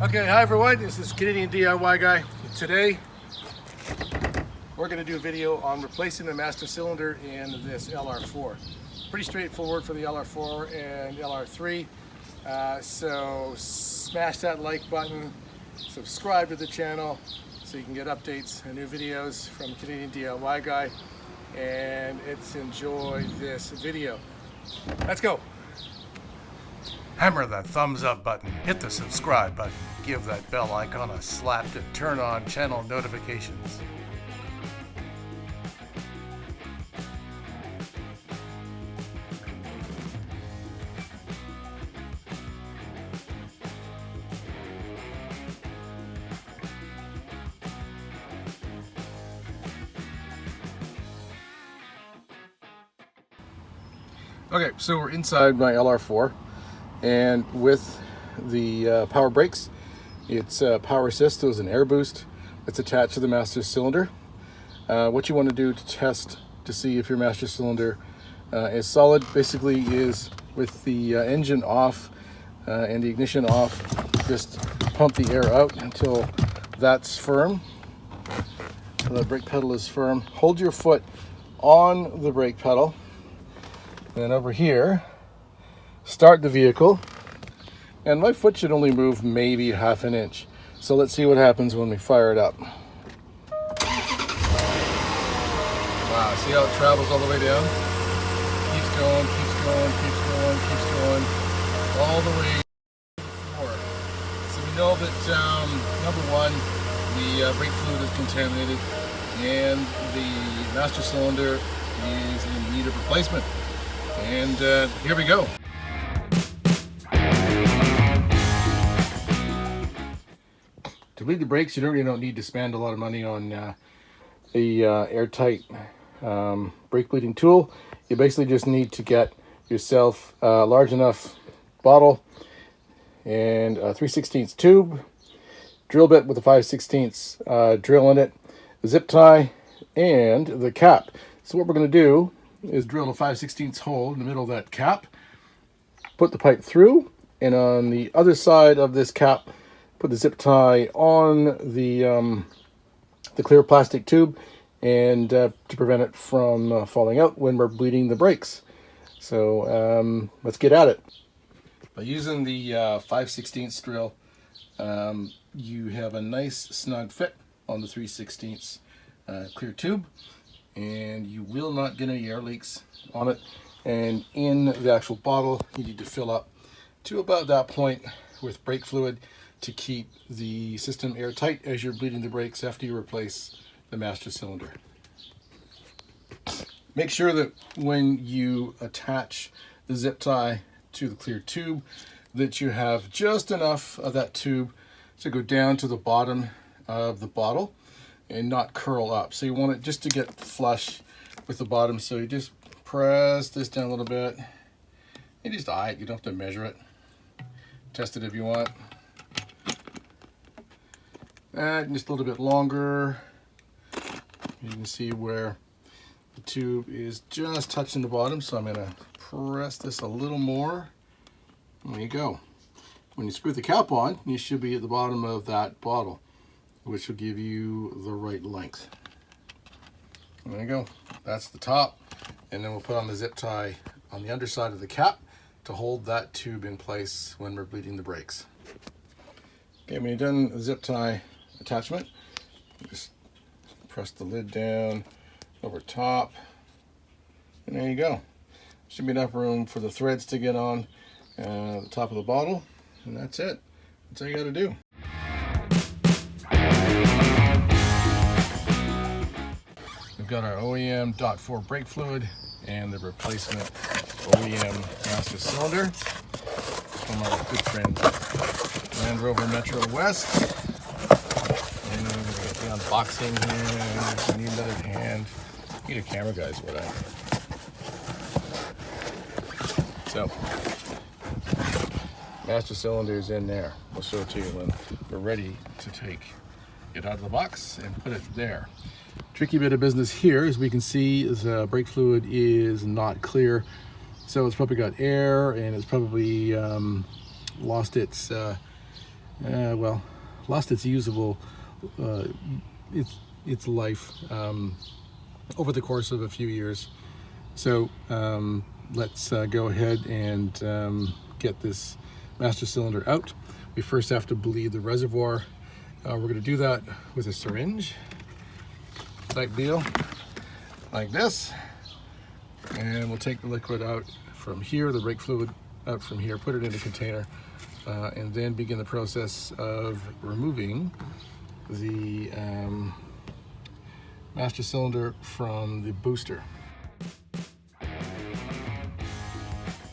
Okay, hi everyone, this is Canadian DIY Guy. Today, we're going to do a video on replacing the master cylinder in this LR4. Pretty straightforward for the LR4 and LR3. So smash that like button, subscribe to the channel so you can get updates and new videos from Canadian DIY Guy, and enjoy this video. Let's go. Hammer that thumbs up button, hit the subscribe button, give that bell icon a slap to turn on channel notifications. Okay, so we're inside my LR4, and with the power brakes, it's power assist, so it's an air boost that's attached to the master cylinder. What you want to do to test to see if your master cylinder is solid basically is with the engine off and the ignition off, just pump the air out until that's firm. So the brake pedal is firm. Hold your foot on the brake pedal. And over here, start the vehicle, and my foot should only move maybe half an inch. So let's see what happens when we fire it up. Wow, see how it travels all the way down? Keeps going, keeps going, keeps going, keeps going, all the way to the floor. So we know that, number one, the brake fluid is contaminated, and the master cylinder is in need of replacement. And here we go. To bleed the brakes, you really don't need to spend a lot of money on the airtight brake bleeding tool. You basically just need to get yourself a large enough bottle and a 3/16 tube, drill bit with a 5/16 drill in it, a zip tie, and the cap. So what we're going to do is drill a 5/16 hole in the middle of that cap, put the pipe through, and on the other side of this cap, put the zip tie on the clear plastic tube, and to prevent it from falling out when we're bleeding the brakes. So let's get at it. By using the 5/16 drill, you have a nice snug fit on the 3/16 clear tube, and you will not get any air leaks on it. And in the actual bottle, you need to fill up to about that point with brake fluid to keep the system airtight as you're bleeding the brakes after you replace the master cylinder. Make sure that when you attach the zip tie to the clear tube, that you have just enough of that tube to go down to the bottom of the bottle and not curl up. So you want it just to get flush with the bottom. So you just press this down a little bit. You just eye it, you don't have to measure it. Test it if you want. And just a little bit longer. You can see where the tube is just touching the bottom. So I'm gonna press this a little more. There you go. When you screw the cap on, you should be at the bottom of that bottle, which will give you the right length. There you go. That's the top. And then we'll put on the zip tie on the underside of the cap to hold that tube in place when we're bleeding the brakes. Okay, when you're done the zip tie attachment, just press the lid down over top. And there you go. Should be enough room for the threads to get on the top of the bottle. And that's it. That's all you got to do. We've got our OEM .4 brake fluid and the replacement OEM master cylinder from our good friend Land Rover Metro West. And we're going to get the unboxing here. I need another hand. Need a camera, guys, what So, master cylinder is in there. We'll show it to you when we're ready to take it out of the box and put it there. Tricky bit of business here, as we can see, is brake fluid is not clear, so it's probably got air and it's probably lost its well, lost its usable, its life over the course of a few years. So let's go ahead and get this master cylinder out. We first have to bleed the reservoir. We're going to do that with a syringe type deal, like this. And we'll take the liquid out from here, the brake fluid out from here, put it in a container, and then begin the process of removing the master cylinder from the booster.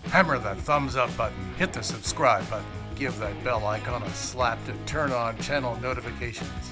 Hammer that thumbs up button, hit the subscribe button, give that bell icon a slap to turn on channel notifications.